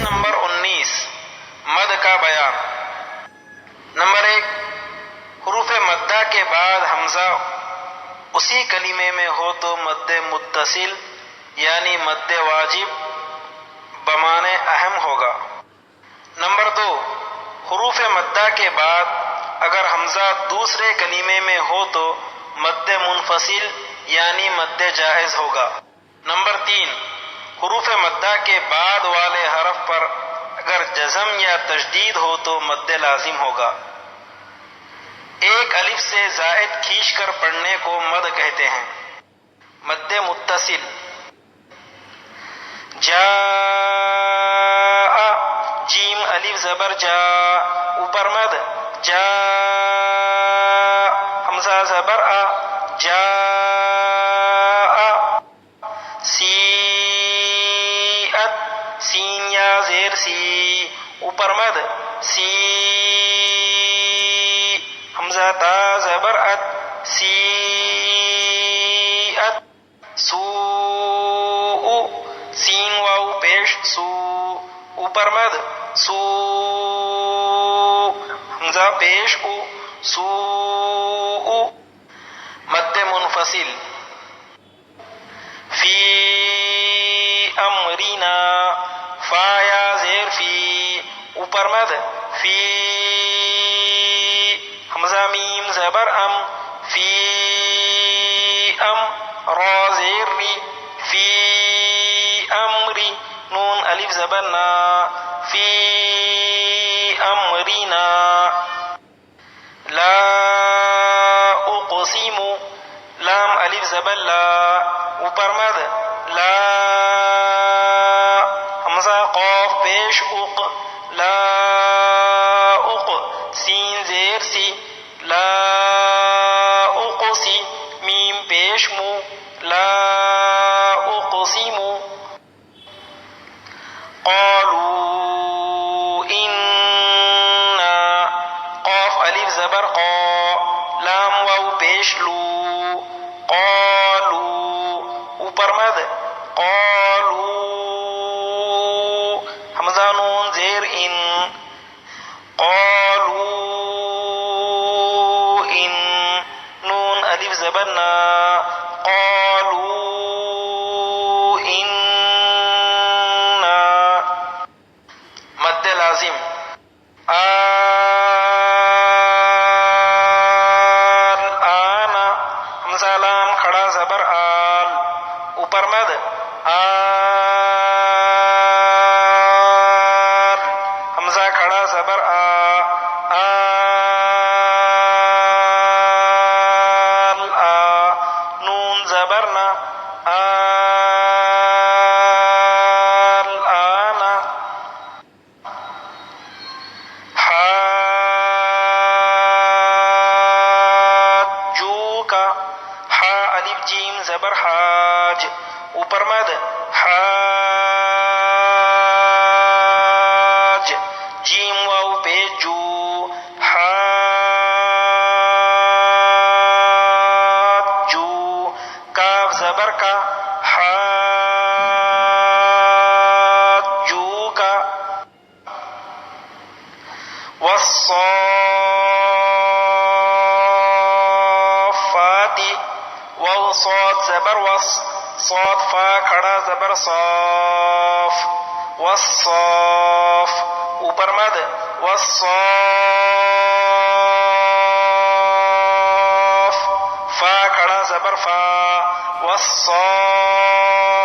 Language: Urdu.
نمبر 19 مد کا بیان۔ نمبر 1، حروف مدہ کے بعد حمزہ اسی کلمے میں ہو تو مد متصل یعنی مد واجب بمعنی اہم ہوگا۔ نمبر 2، حروف مدہ کے بعد اگر حمزہ دوسرے کلمے میں ہو تو مد منفصل یعنی مد جائز ہوگا۔ نمبر 3، حروف مدہ کے بعد والے حرف پر اگر جزم یا تشدید ہو تو مد لازم ہوگا۔ ایک الف سے زائد کھینچ کر پڑھنے کو مد کہتے ہیں۔ مد متصل، جاء جیم الف زبر جا، اوپر مد جا، حمزہ زبر آ، جاء۔ سیئت سین یا زیر سی، اوپر مد سی، حمزہ تا زبر ات، سیئت۔ سوء سین واو پیش سو، اوپر مد سو، حمزہ پیش او، سوء۔ مد منفصل، فی امرینا، فا یا زیر فی، اوپر مد فی، حمزہ میم زبر ام، فی ام، را زیر ری، فی امری، نون الف زبر نا، فی امرینا۔ لا اقسم، لام الف زبر لا، اوپر مد لا، حمزہ قاف پیش اق، لا اق، سین زیر سی، لا اقسی، میم پیش مو، لا اقسم۔ قالوا انا، قاف الف زبر قا، لام واو پیش لو، قالوا، اوپر مد قالوا، حمزہ نون زیر ان، قالوا ان، نون الف زبر نا، قالوا انا۔ مد لازم، الآن، حمزہ لام کھڑا زبر آل، اوپر مد آل، حمزہ کھڑا زبر آ، آل آ، نون زبر نا، آل آن۔ حاجوک، حا الف جیم زبر حاج، اوپر مد حاج، جیم واو پیش جو، حاجو، کاف زبر کا، حاجوک۔ والصافات، واو صاد زبر وص، صاد فا کھڑا زبر صاف، والصاف، اوپر مد والصاف، فا کھڑا زبر فا، والصاف۔